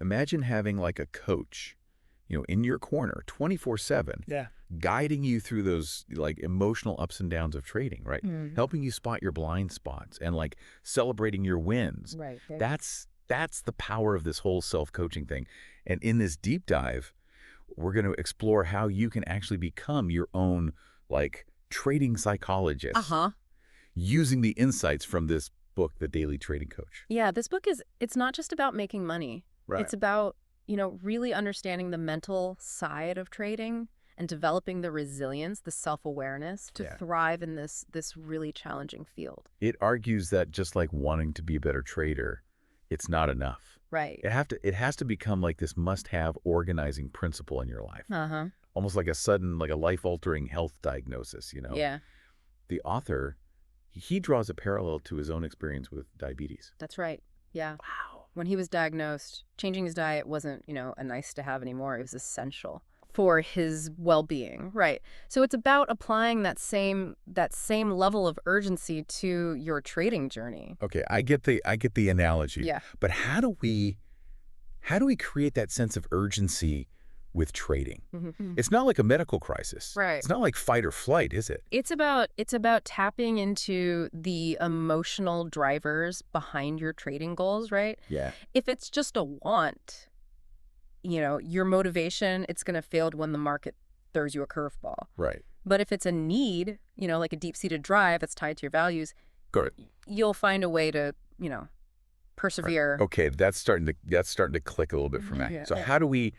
Imagine having like a coach, in your corner 24/7, guiding you through those like emotional ups and downs of trading, right? Helping you spot your blind spots and like celebrating your wins. Right. That's the power of this whole self-coaching thing. And in this deep dive, we're going to explore how you can actually become your own like trading psychologist using the insights from this book, The Daily Trading Coach. Yeah, this book it's not just about making money. Right. It's about, really understanding the mental side of trading and developing the resilience, the self-awareness to thrive in this really challenging field. It argues that just like wanting to be a better trader, it's not enough. Right. It has to become like this must-have organizing principle in your life. Almost like a sudden, like a life-altering health diagnosis, Yeah. The author, he draws a parallel to his own experience with diabetes. That's right. Yeah. Wow. When he was diagnosed, changing his diet wasn't, a nice to have anymore. It was essential for his well-being. Right. So it's about applying that same level of urgency to your trading journey. Okay, I get the analogy. Yeah. But how do we create that sense of urgency with trading? It's not like a medical crisis. Right. It's not like fight or flight, is it? It's about tapping into the emotional drivers behind your trading goals, right? Yeah. If it's just a want, your motivation, it's going to fail when the market throws you a curveball. Right. But if it's a need, like a deep-seated drive that's tied to your values, you'll find a way to, persevere. Right. Okay, that's starting to click a little bit for me. Yeah. So how do we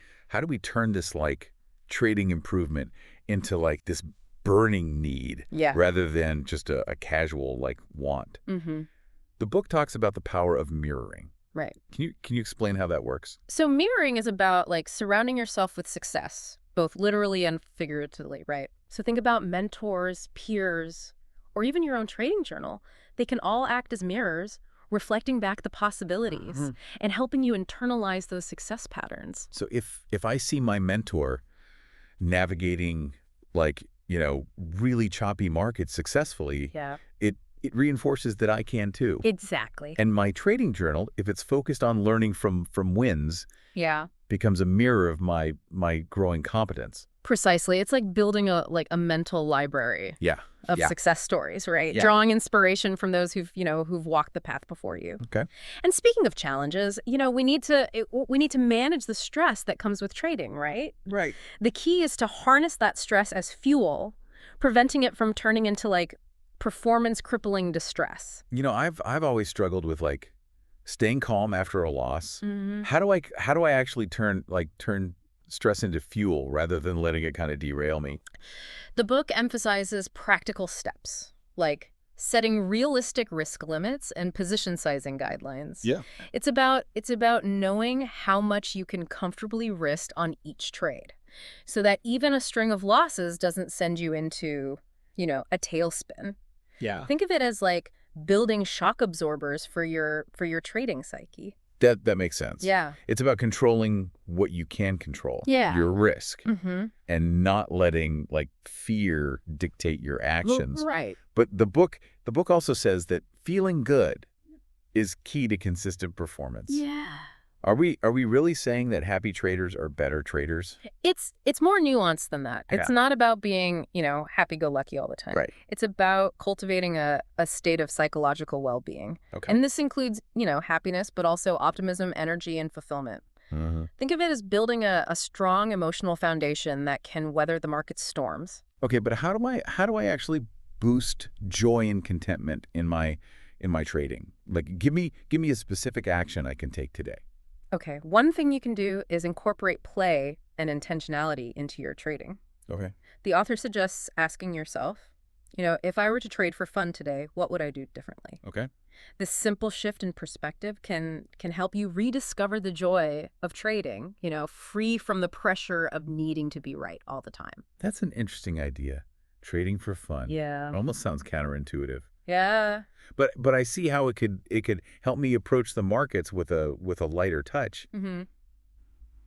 turn this like trading improvement into like this burning need rather than just a casual like want? The book talks about the power of mirroring. Right. Can you explain how that works? So mirroring is about like surrounding yourself with success, both literally and figuratively, right? So think about mentors, peers, or even your own trading journal. They can all act as mirrors, reflecting back the possibilities and helping you internalize those success patterns. So if I see my mentor navigating like, really choppy markets successfully, it reinforces that I can too. Exactly. And my trading journal, if it's focused on learning from wins, becomes a mirror of my growing competence. Precisely. It's like building a mental library of success stories, right? Yeah. Drawing inspiration from those who've walked the path before you. Okay. And speaking of challenges, we need to manage the stress that comes with trading, right? Right. The key is to harness that stress as fuel, preventing it from turning into like performance crippling distress. I've always struggled with like staying calm after a loss. How do I actually turn stress into fuel rather than letting it kind of derail me? The book emphasizes practical steps like setting realistic risk limits and position sizing guidelines. Yeah. It's about knowing how much you can comfortably risk on each trade so that even a string of losses doesn't send you into, a tailspin. Yeah. Think of it as like building shock absorbers for your trading psyche. That makes sense. Yeah. It's about controlling what you can control. Yeah. Your risk. And not letting like fear dictate your actions. Right. But the book also says that feeling good is key to consistent performance. Yeah. Are we really saying that happy traders are better traders? It's more nuanced than that. It's not about being, happy-go-lucky all the time. Right. It's about cultivating a state of psychological well-being. Okay. And this includes, happiness, but also optimism, energy, and fulfillment. Think of it as building a strong emotional foundation that can weather the market's storms. Okay, but how do I actually boost joy and contentment in my trading? Like give me a specific action I can take today. Okay, one thing you can do is incorporate play and intentionality into your trading. Okay. The author suggests asking yourself, if I were to trade for fun today, what would I do differently? Okay. This simple shift in perspective can help you rediscover the joy of trading, free from the pressure of needing to be right all the time. That's an interesting idea. Trading for fun. Yeah. It almost sounds counterintuitive. Yeah. But I see how it could help me approach the markets with a lighter touch.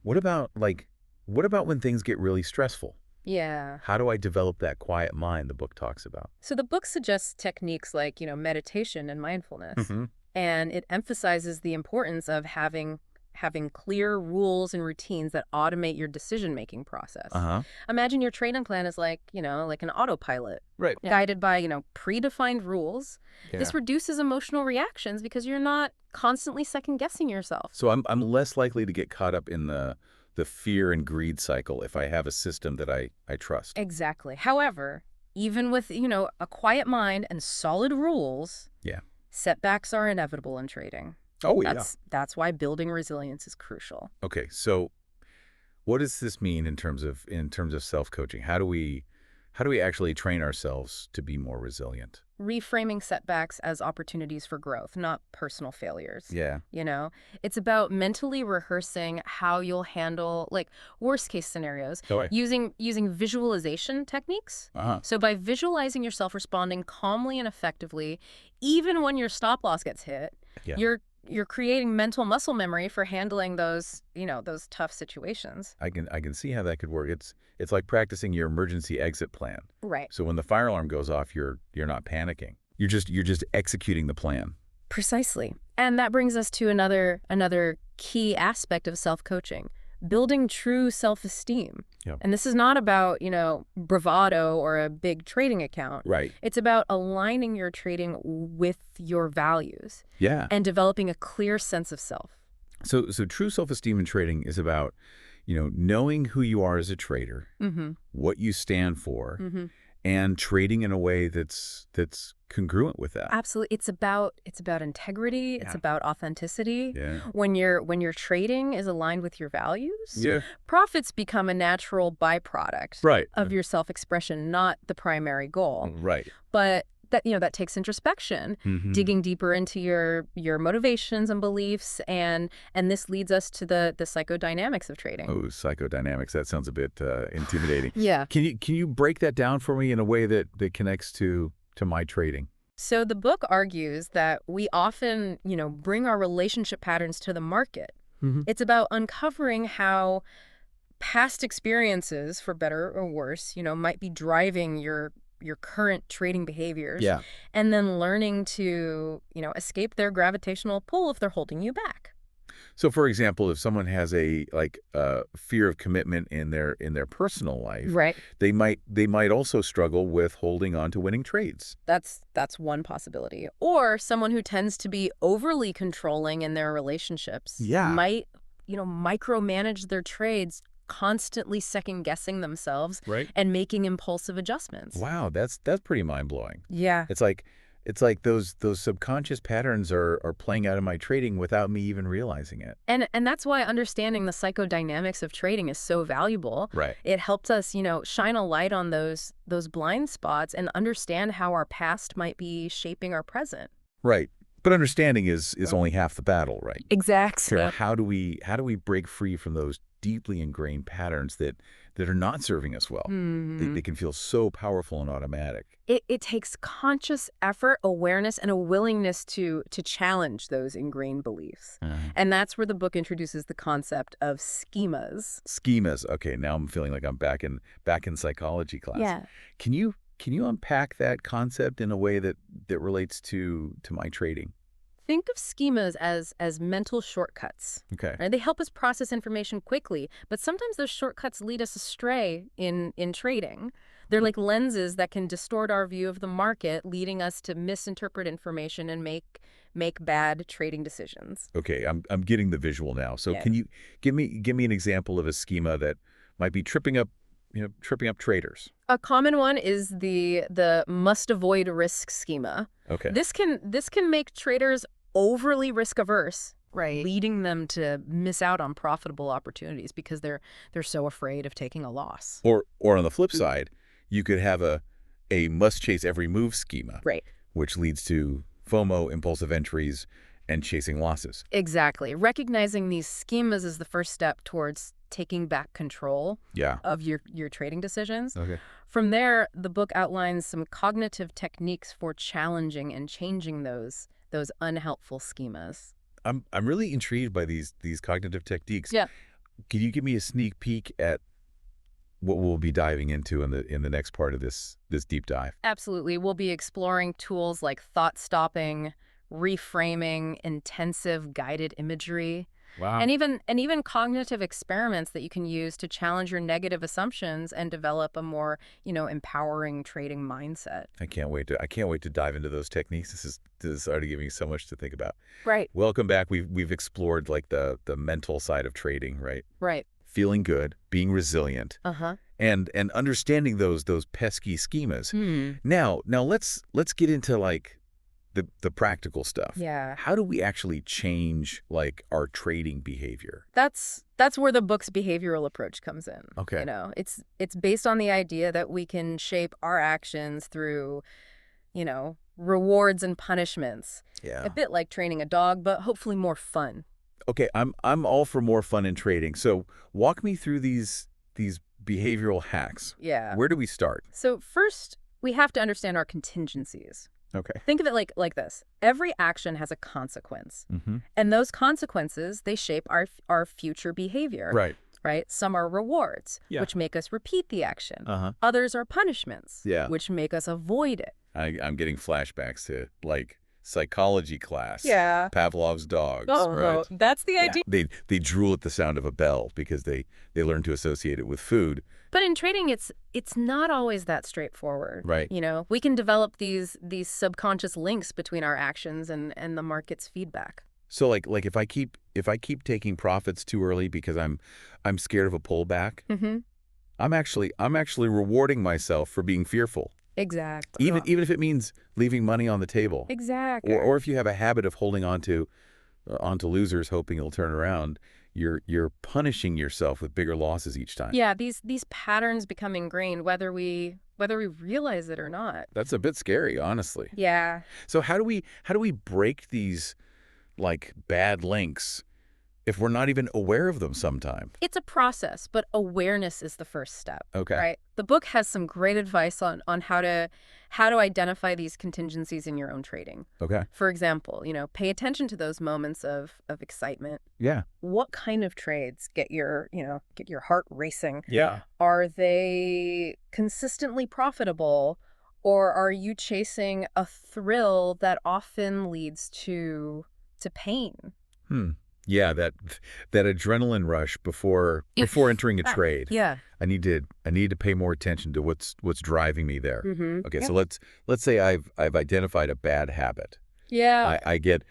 What about when things get really stressful? Yeah. How do I develop that quiet mind the book talks about? So the book suggests techniques like, meditation and mindfulness. And it emphasizes the importance of having having clear rules and routines that automate your decision-making process. Imagine your training plan is like, like an autopilot. Right. Guided by, predefined rules. Yeah. This reduces emotional reactions because you're not constantly second-guessing yourself. So I'm less likely to get caught up in the fear and greed cycle if I have a system that I trust. Exactly. However, even with, a quiet mind and solid rules, setbacks are inevitable in trading. Oh, That's why building resilience is crucial. Okay, so what does this mean in terms of self-coaching? How do we actually train ourselves to be more resilient? Reframing setbacks as opportunities for growth, not personal failures. Yeah. It's about mentally rehearsing how you'll handle worst case scenarios using visualization techniques. So by visualizing yourself responding calmly and effectively, even when your stop loss gets hit, you're creating mental muscle memory for handling those tough situations. I can see how that could work. It's like practicing your emergency exit plan. Right. So when the fire alarm goes off, you're not panicking. You're just executing the plan. Precisely. And that brings us to another key aspect of self-coaching, building true self-esteem. Yep. And this is not about, bravado or a big trading account. Right. It's about aligning your trading with your values. Yeah. And developing a clear sense of self. So true self-esteem in trading is about, knowing who you are as a trader, what you stand for, and trading in a way that's congruent with that. Absolutely. It's about integrity. It's about authenticity. Yeah. When your trading is aligned with your values, Yeah. profits become a natural byproduct of your self-expression, not the primary goal. Right. But that takes introspection, digging deeper into your motivations and beliefs, and this leads us to the psychodynamics of trading. Oh, psychodynamics. That sounds a bit intimidating. Yeah. Can you break that down for me in a way that connects to my trading? So the book argues that we often, bring our relationship patterns to the market. It's about uncovering how past experiences, for better or worse, might be driving your current trading behaviors. Yeah. And then learning to, escape their gravitational pull if they're holding you back. So, for example, if someone has a fear of commitment in their personal life, right, they might also struggle with holding on to winning trades. That's one possibility. Or someone who tends to be overly controlling in their relationships might, micromanage their trades, constantly second-guessing themselves and making impulsive adjustments. Wow, that's pretty mind-blowing. Yeah. It's like those subconscious patterns are playing out in my trading without me even realizing it. And that's why understanding the psychodynamics of trading is so valuable. Right. It helps us, shine a light on those blind spots and understand how our past might be shaping our present. Right. But understanding is only half the battle, right? Exactly. So how do we break free from those deeply ingrained patterns that are not serving us well? They can feel so powerful and automatic. It takes conscious effort, awareness, and a willingness to challenge those ingrained beliefs. And that's where the book introduces the concept of schemas. Schemas. Okay, now I'm feeling like I'm back in psychology class. Yeah. Can you unpack that concept in a way that relates to my trading? Think of schemas as mental shortcuts. Okay. Right? They help us process information quickly, but sometimes those shortcuts lead us astray in trading. They're like lenses that can distort our view of the market, leading us to misinterpret information and make bad trading decisions. Okay, I'm getting the visual now. So can you give me an example of a schema that might be tripping up traders? A common one is the must avoid risk schema. Okay. This can make traders overly risk averse, leading them to miss out on profitable opportunities because they're so afraid of taking a loss. Or on the flip side, you could have a must chase every move schema, which leads to FOMO, impulsive entries, and chasing losses. Exactly. Recognizing these schemas is the first step towards taking back control of your trading decisions. Okay. From there, the book outlines some cognitive techniques for challenging and changing those unhelpful schemas. I'm really intrigued by these cognitive techniques. Yeah. Can you give me a sneak peek at what we'll be diving into in the next part of this deep dive? Absolutely. We'll be exploring tools like thought stopping, reframing, intensive guided imagery. Wow. And even cognitive experiments that you can use to challenge your negative assumptions and develop a more, empowering trading mindset. I can't wait to dive into those techniques. This is already giving me so much to think about. Right. Welcome back. We've explored like the mental side of trading, right? Right. Feeling good, being resilient, Uh-huh. and understanding those pesky schemas. Hmm. Now let's get into like the practical stuff. Yeah. How do we actually change like our trading behavior? That's where the book's behavioral approach comes in. Okay. It's based on the idea that we can shape our actions through, rewards and punishments. Yeah. A bit like training a dog, but hopefully more fun. Okay, I'm all for more fun in trading. So walk me through these behavioral hacks. Yeah. Where do we start? So first, we have to understand our contingencies. Okay. Think of it like this. Every action has a consequence. Mm-hmm. And those consequences, they shape our future behavior. Right. Right? Some are rewards, Yeah. which make us repeat the action. Uh-huh. Others are punishments, Yeah. which make us avoid it. I'm getting flashbacks to like psychology class. Yeah. Pavlov's dogs. Oh, right? that's the idea. They drool at the sound of a bell because they learn to associate it with food. But in trading, it's not always that straightforward. Right. We can develop these subconscious links between our actions and the market's feedback. So like if I keep taking profits too early because I'm scared of a pullback, Mm-hmm. I'm actually rewarding myself for being fearful. Exactly. Even if it means leaving money on the table. Exactly. Or if you have a habit of holding onto losers hoping it'll turn around, you're punishing yourself with bigger losses each time. Yeah, these patterns become ingrained whether we realize it or not. That's a bit scary, honestly. Yeah. So how do we break these like bad links if we're not even aware of them sometime? It's a process, but awareness is the first step. Okay. Right? The book has some great advice on how to identify these contingencies in your own trading. Okay. For example, pay attention to those moments of excitement. Yeah. What kind of trades get your heart racing? Yeah. Are they consistently profitable, or are you chasing a thrill that often leads to pain? Yeah, that adrenaline rush before entering a trade. Yeah. I need to pay more attention to what's driving me there. Mm-hmm. Okay, Yeah. so let's say I've identified a bad habit. Yeah. I get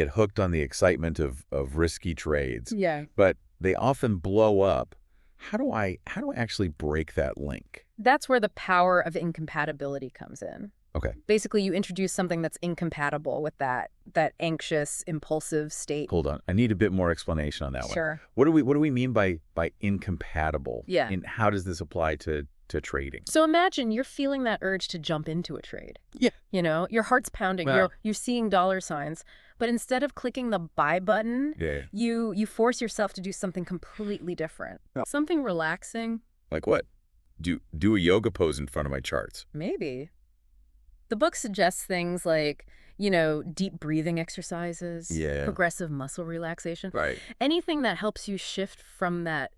hooked on the excitement of risky trades. Yeah. But they often blow up. How do I actually break that link? That's where the power of incompatibility comes in. Okay. Basically, you introduce something that's incompatible with that anxious, impulsive state. Hold on. I need a bit more explanation on that one. Sure. What do we mean by incompatible? Yeah. And how does this apply to trading? So imagine you're feeling that urge to jump into a trade. Yeah. Your heart's pounding. Wow. You're seeing dollar signs, but instead of clicking the buy button, Yeah. you force yourself to do something completely different. Oh. Something relaxing. Like what? Do a yoga pose in front of my charts. Maybe. The book suggests things like, deep breathing exercises, Yeah. progressive muscle relaxation, Right. anything that helps you shift from that,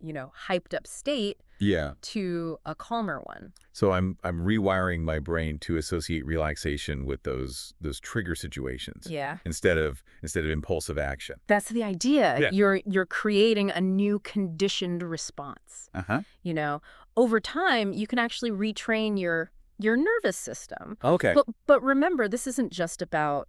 hyped up state Yeah. to a calmer one. So I'm rewiring my brain to associate relaxation with those trigger situations. Yeah. Instead of impulsive action. That's the idea. Yeah. You're creating a new conditioned response. Uh-huh. Over time, you can actually retrain your nervous system. Okay. But remember, this isn't just about,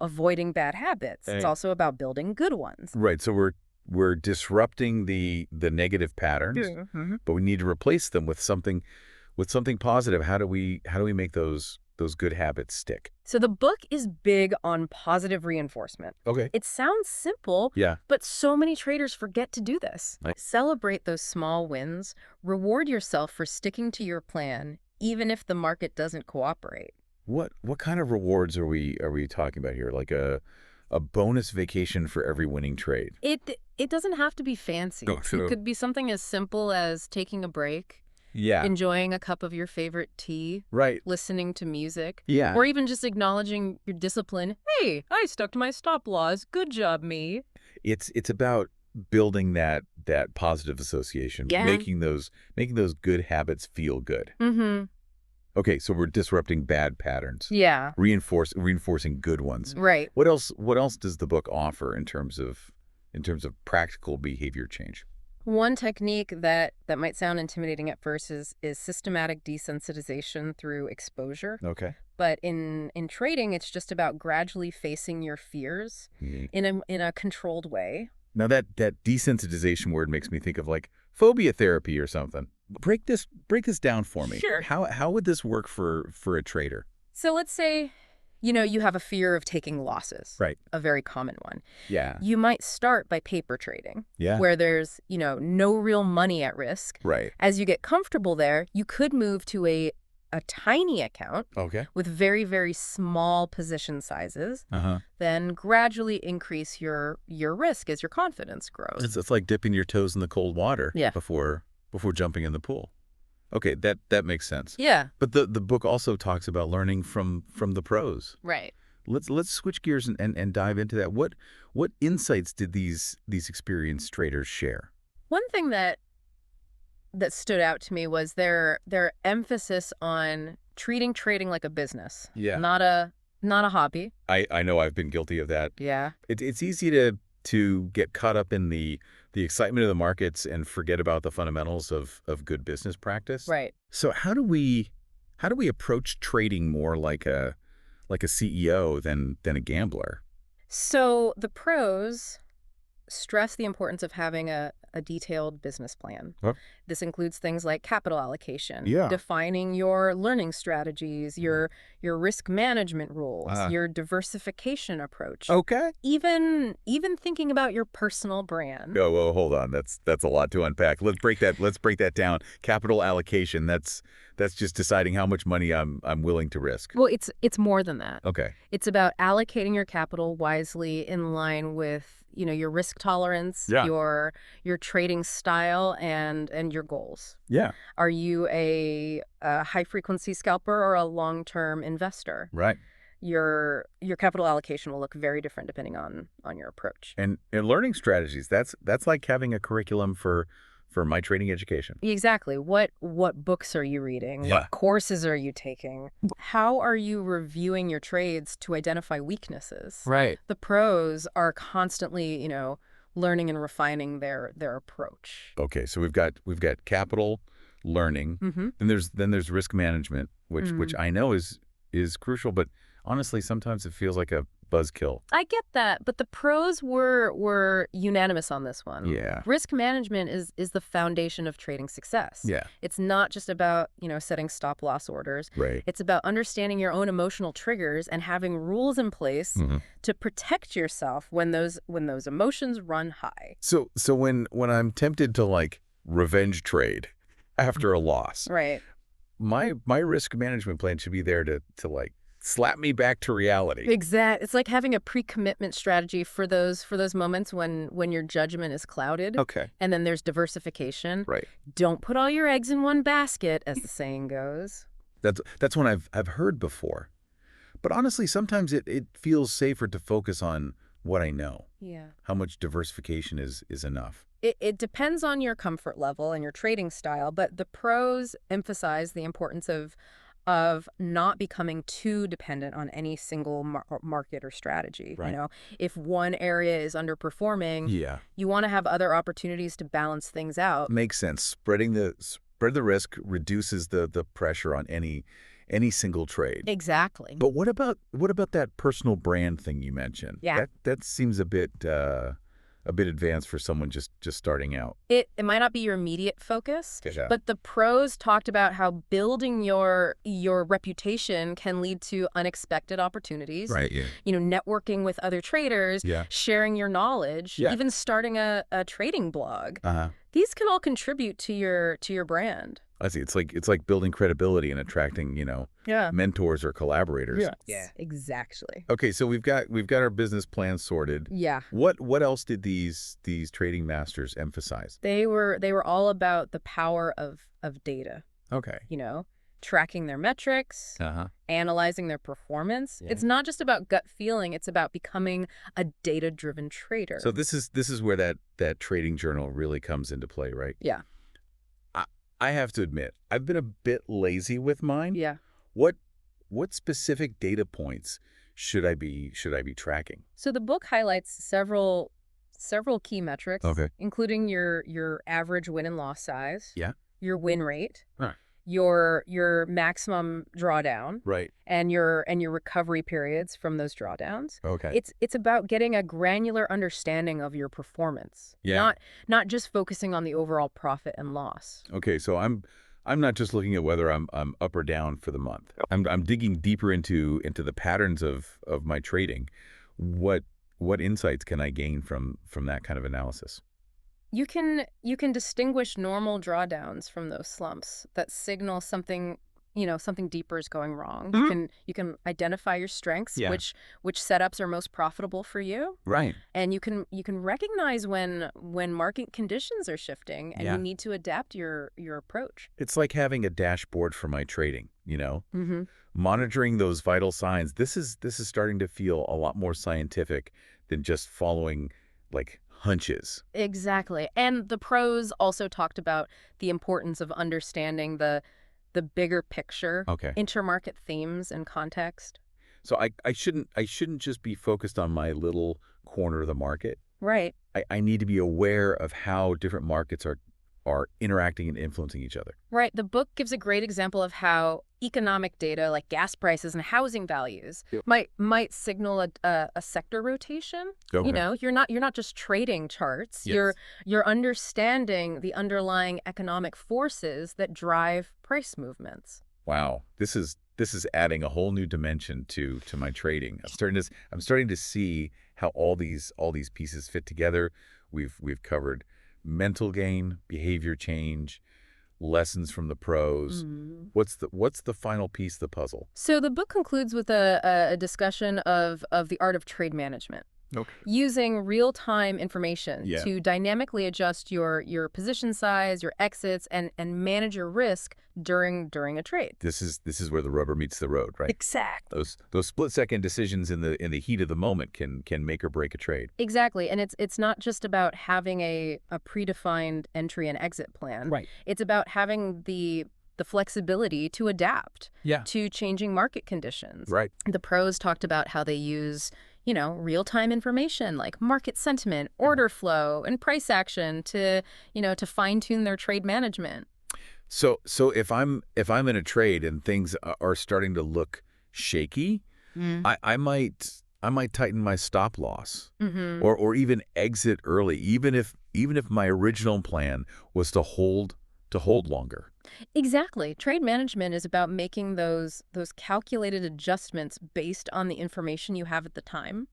avoiding bad habits. It's Hey. also about building good ones. Right. So we're disrupting the negative patterns, Mm-hmm. but we need to replace them with something positive. How do we make those good habits stick? So the book is big on positive reinforcement. Okay. It sounds simple, Yeah. but so many traders forget to do this. Right. Celebrate those small wins. Reward yourself for sticking to your plan, even if the market doesn't cooperate. What kind of rewards are we talking about here? Like a bonus vacation for every winning trade? It doesn't have to be fancy. No, so- It could be something as simple as taking a break, Yeah. enjoying a cup of your favorite tea, Right. listening to music, Yeah. or even just acknowledging your discipline. Hey, I stuck to my stop loss. Good job, me. It's about building that positive association, Yeah. making those good habits feel good. Mm-hmm. Okay, so we're disrupting bad patterns, Yeah. reinforcing good ones. Right. What else does the book offer in terms of in terms of practical behavior change? One technique that might sound intimidating at first is systematic desensitization through exposure. Okay. But in trading, it's just about gradually facing your fears in a controlled way. Now that desensitization word makes me think of like phobia therapy or something. Break this down for me. Sure. How would this work for a trader? So let's say, you have a fear of taking losses. Right. A very common one. Yeah. You might start by paper trading. Yeah. Where there's, no real money at risk. Right. As you get comfortable there, you could move to a tiny account with very, very small position sizes, then gradually increase your risk as your confidence grows. It's like dipping your toes in the cold water before jumping in the pool. Okay, that makes sense. Yeah. But the book also talks about learning from the pros. Right. Let's switch gears and dive into that. What insights did these experienced traders share? One thing that stood out to me was their emphasis on treating trading like a business. Yeah. Not a hobby. I know I've been guilty of that. Yeah. It's easy to get caught up in the excitement of the markets and forget about the fundamentals of good business practice. Right. So how do we approach trading more like a CEO than a gambler? So the pros stress the importance of having a detailed business plan. Oh. This includes things like capital allocation, Yeah. defining your learning strategies, your risk management rules, your diversification approach. Okay. Even thinking about your personal brand. Oh, well, hold on. That's a lot to unpack. Let's break that down. Capital allocation, that's just deciding how much money I'm willing to risk. Well, it's more than that. Okay. It's about allocating your capital wisely in line with, your risk tolerance, your trading style and your goals. Yeah. Are you a high-frequency scalper or a long-term investor? Right. Your capital allocation will look very different depending on your approach. And learning strategies, that's like having a curriculum for my trading education. Exactly. What books are you reading? Yeah. What courses are you taking? How are you reviewing your trades to identify weaknesses? Right. The pros are constantly, learning and refining their approach. Okay, so we've got capital, learning, then there's risk management, which I know is crucial, but honestly sometimes it feels like a buzzkill. I get that, but the pros were unanimous on this one. Yeah. Risk management is the foundation of trading success. Yeah. It's not just about, setting stop loss orders. Right. It's about understanding your own emotional triggers and having rules in place to protect yourself when those emotions run high. So when I'm tempted to like revenge trade after a loss, right, my risk management plan should be there to like slap me back to reality. Exactly. It's like having a pre-commitment strategy for those moments when your judgment is clouded. Okay. And then there's diversification. Right. Don't put all your eggs in one basket, as the saying goes. That's one I've heard before. But honestly, sometimes it feels safer to focus on what I know. Yeah. How much diversification is enough. It depends on your comfort level and your trading style, but the pros emphasize the importance of not becoming too dependent on any single market or strategy. Right. If one area is underperforming, you want to have other opportunities to balance things out. Makes sense. Spread the risk reduces the pressure on any single trade. Exactly. But what about that personal brand thing you mentioned? Yeah. That seems a bit advanced for someone just starting out. It might not be your immediate focus, but the pros talked about how building your reputation can lead to unexpected opportunities. Right, yeah. Networking with other traders, sharing your knowledge, even starting a trading blog. These can all contribute to your brand. I see. It's like building credibility and attracting, mentors or collaborators. Yeah, exactly. Okay, so we've got our business plan sorted. Yeah. What else did these trading masters emphasize? They were all about the power of data. Okay. Tracking their metrics, analyzing their performance. Yeah. It's not just about gut feeling, it's about becoming a data-driven trader. So this is where that trading journal really comes into play, right? Yeah. I have to admit, I've been a bit lazy with mine. Yeah. What specific data points should I be tracking? So the book highlights several several key metrics, Okay. including your average win and loss size, Yeah. your win rate, Huh. your maximum drawdown, Right. and your recovery periods from those drawdowns. Okay. It's about getting a granular understanding of your performance, Yeah. not just focusing on the overall profit and loss. Okay, so I'm not just looking at whether I'm up or down for the month. I'm digging deeper into the patterns of my trading. What insights can I gain from that kind of analysis? You can distinguish normal drawdowns from those slumps that signal something, something deeper is going wrong. You can identify your strengths, Yeah. which setups are most profitable for you, Right. and you can recognize when market conditions are shifting and Yeah. you need to adapt your approach. It's like having a dashboard for my trading, Mm-hmm. monitoring those vital signs. This is starting to feel a lot more scientific than just following like hunches. Exactly. And the pros also talked about the importance of understanding the bigger picture, Okay. intermarket themes and context. So I shouldn't just be focused on my little corner of the market. Right. I need to be aware of how different markets are interacting and influencing each other. Right. The book gives a great example of how economic data like gas prices and housing values Yep. might signal a sector rotation. Okay. You're not just trading charts. Yes. You're understanding the underlying economic forces that drive price movements. Wow. This is adding a whole new dimension to my trading. I'm starting to see how all these pieces fit together. We've covered mental gain, behavior change, lessons from the pros. Mm. What's the final piece of the puzzle? So the book concludes with a discussion of the art of trade management. Okay. Using real-time information Yeah. to dynamically adjust your position size, your exits, and manage your risk during a trade. This is where the rubber meets the road, right? Exactly. Those split-second decisions in the heat of the moment can make or break a trade. Exactly. And it's not just about having a predefined entry and exit plan. Right. It's about having the flexibility to adapt Yeah. to changing market conditions. Right. The pros talked about how they use real-time information like market sentiment, order flow, and price action to fine-tune their trade management. So if I'm in a trade and things are starting to look shaky, I might tighten my stop loss Mm-hmm. or even exit early, even if my original plan was to hold longer. Exactly. Trade management is about making those calculated adjustments based on the information you have at the time.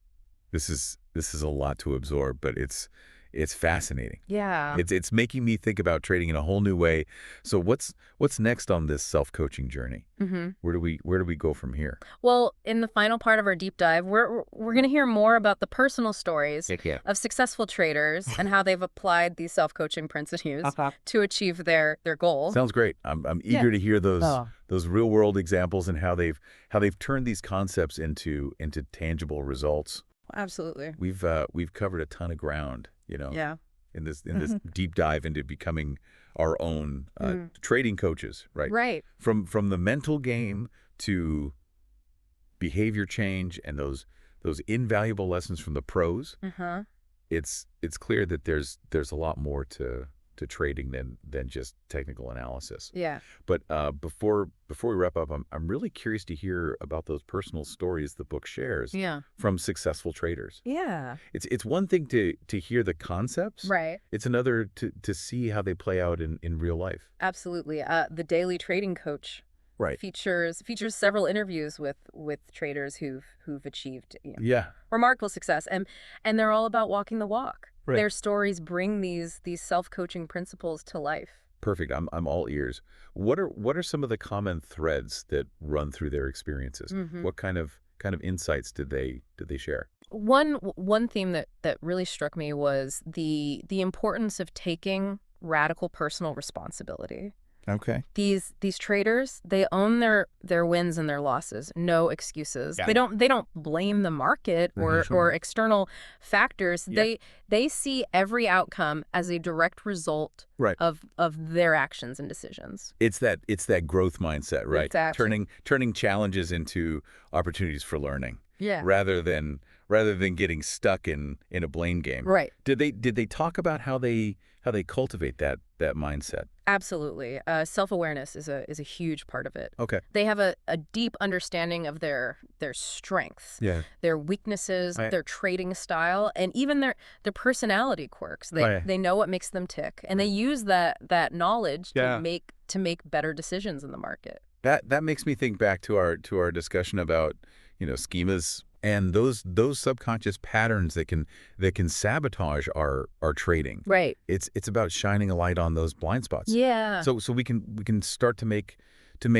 This is a lot to absorb, but it's fascinating. Yeah. It's making me think about trading in a whole new way. So what's next on this self-coaching journey? Mm-hmm. Where do we go from here? Well, in the final part of our deep dive, we're going to hear more about the personal stories Yeah. of successful traders and how they've applied these self-coaching principles to achieve their goals. Sounds great. I'm eager to hear those real world examples and how they've turned these concepts into tangible results. Absolutely. We've covered a ton of ground, Yeah. in this deep dive into becoming our own trading coaches, right? Right. From the mental game to behavior change and those invaluable lessons from the pros. Uh-huh. It's clear that there's a lot more to trading than just technical analysis. Yeah. But before we wrap up, I'm really curious to hear about those personal stories the book shares Yeah. from successful traders. Yeah. It's one thing to hear the concepts. Right. It's another to see how they play out in real life. Absolutely. The Daily Trading Coach Right. features several interviews with traders who've achieved Yeah. remarkable success, and they're all about walking the walk. Right. Their stories bring these self-coaching principles to life. Perfect. I'm all ears. What are some of the common threads that run through their experiences? Mhm. What kind of insights did they share? One theme that really struck me was the importance of taking radical personal responsibility. Okay. These traders, they own their wins and their losses, no excuses. Yeah. They don't blame the market or external factors. Yeah. They see every outcome as a direct result Right. of their actions and decisions. It's that growth mindset, right? Exactly. Turning challenges into opportunities for learning. Yeah. rather than getting stuck in a blame game. Right. Did they talk about how they cultivate that mindset? Absolutely. Self-awareness is a huge part of it. Okay. They have a deep understanding of their strengths, Yeah. their weaknesses, Right. their trading style, and even their personality quirks. Right. They know what makes them tick, and they use that knowledge Yeah. to make better decisions in the market. That makes me think back to our discussion about, schemas and those subconscious patterns that can sabotage our trading. Right. It's about shining a light on those blind spots. Yeah. So we can start to make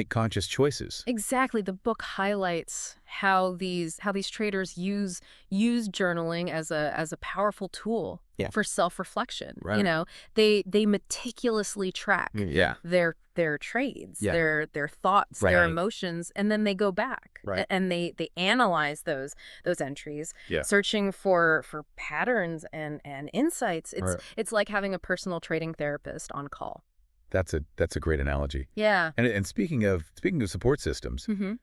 conscious choices. Exactly. The book highlights how these traders use journaling as a powerful tool Yeah. for self-reflection. Right. They meticulously track Yeah. their trades, Yeah. their thoughts, Right. their emotions, and then they go back Right. and they analyze those entries, Yeah. searching for patterns and insights. Right. It's like having a personal trading therapist on call. That's a great analogy. Yeah. And speaking of support systems, Mm-hmm.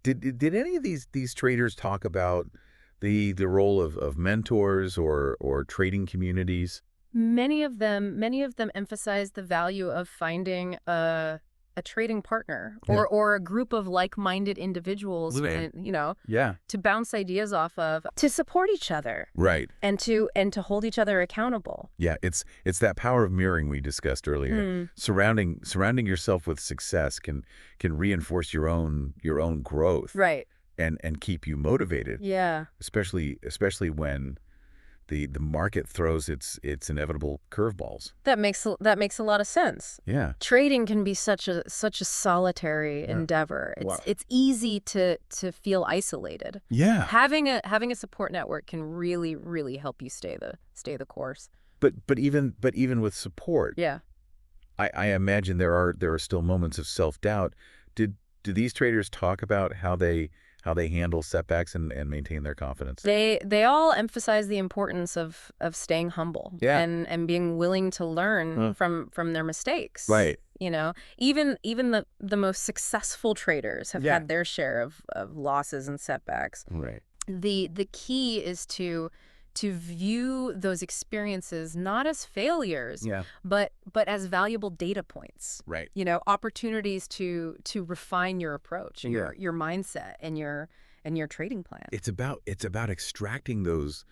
did any of these traders talk about the role of mentors or trading communities? Many of them emphasize the value of finding a trading partner or a group of like-minded individuals, Right. and, Yeah. to bounce ideas off of, to support each other Right. and to hold each other accountable. Yeah, it's that power of mirroring we discussed earlier. Surrounding yourself with success can reinforce your own growth. Right. And keep you motivated. Yeah. Especially when the market throws its inevitable curveballs. That makes a lot of sense. Yeah. Trading can be such a endeavor. Wow. It's easy to feel isolated. Yeah. Having a support network can really help you stay the course. But even with support, Yeah. I imagine there are still moments of self-doubt. Do these traders talk about how they handle setbacks and maintain their confidence? They all emphasize the importance of staying humble. Yeah. And being willing to learn from their mistakes. Right. Even the most successful traders have had their share of losses and setbacks. Right. The key is to view those experiences not as failures, but as valuable data points. Right. Opportunities to refine your approach, your mindset, and your trading plan. It's about extracting those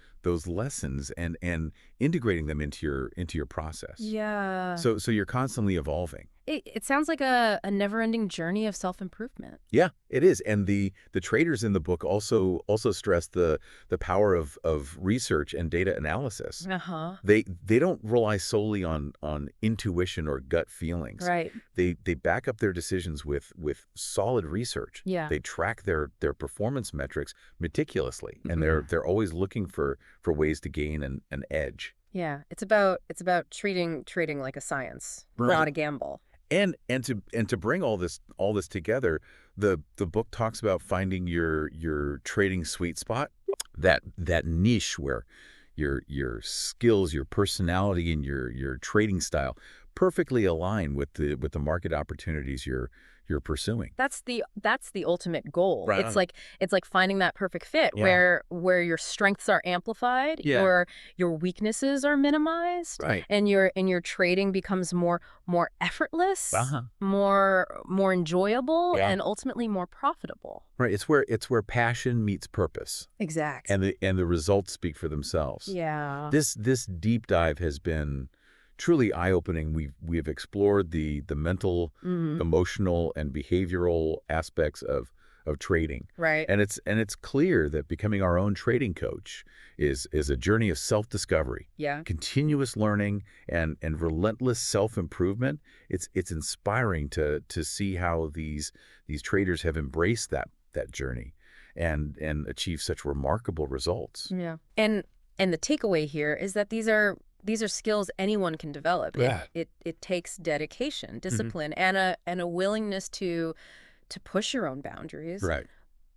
lessons and integrating them into your process. Yeah. So you're constantly evolving. It sounds like a never-ending journey of self-improvement. Yeah, it is. And the traders in the book also stress the power of research and data analysis. Uh-huh. They don't rely solely on intuition or gut feelings. Right. They back up their decisions with solid research. Yeah. They track their performance metrics meticulously, and they're always looking for ways to gain an edge. Yeah, it's about treating like a science, not a gamble. And to bring all this together, the book talks about finding your trading sweet spot, that niche where your skills, your personality, and your trading style perfectly align with the market opportunities you're pursuing. That's the ultimate goal. Right. It's like finding that perfect fit where your strengths are amplified, your weaknesses are minimized, Right. and your trading becomes more effortless, more enjoyable, and ultimately more profitable. Right. It's where passion meets purpose. Exactly. And the results speak for themselves. Yeah. This deep dive has been truly eye-opening. We've explored the mental, emotional, and behavioral aspects of trading. Right. And it's clear that becoming our own trading coach is a journey of self-discovery. Yeah. Continuous learning and relentless self-improvement. It's inspiring to see how these traders have embraced that journey and achieved such remarkable results. Yeah. And the takeaway here is that these are skills anyone can develop. Yeah. It takes dedication, discipline, and a willingness to push your own boundaries. Right.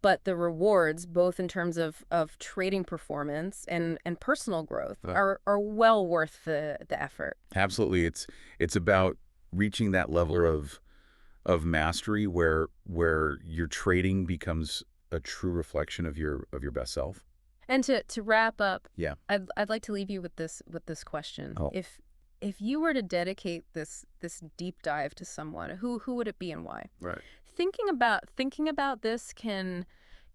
But the rewards, both in terms of trading performance and personal growth, are well worth the effort. Absolutely. It's about reaching that level of mastery where your trading becomes a true reflection of your best self? And to wrap up, Yeah. I'd like to leave you with this question. Oh. If you were to dedicate this deep dive to someone, who would it be and why? Right. Thinking about this can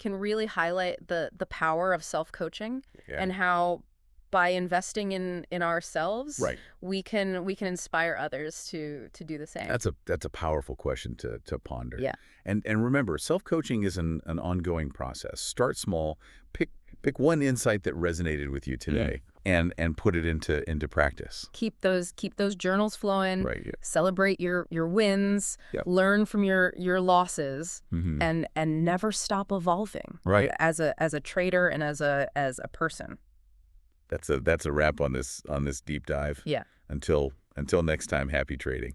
really highlight the power of self-coaching and how by investing in ourselves, Right. we can inspire others to do the same. That's a powerful question to ponder. Yeah. And remember, self-coaching is an ongoing process. Start small, pick one insight that resonated with you today and put it into practice. Keep those journals flowing. Right. Yeah. Celebrate your wins. Yep. Learn from your losses, Mm-hmm. and never stop evolving. Right. As a trader and as a person. That's a wrap on this deep dive. Yeah. Until next time, happy trading.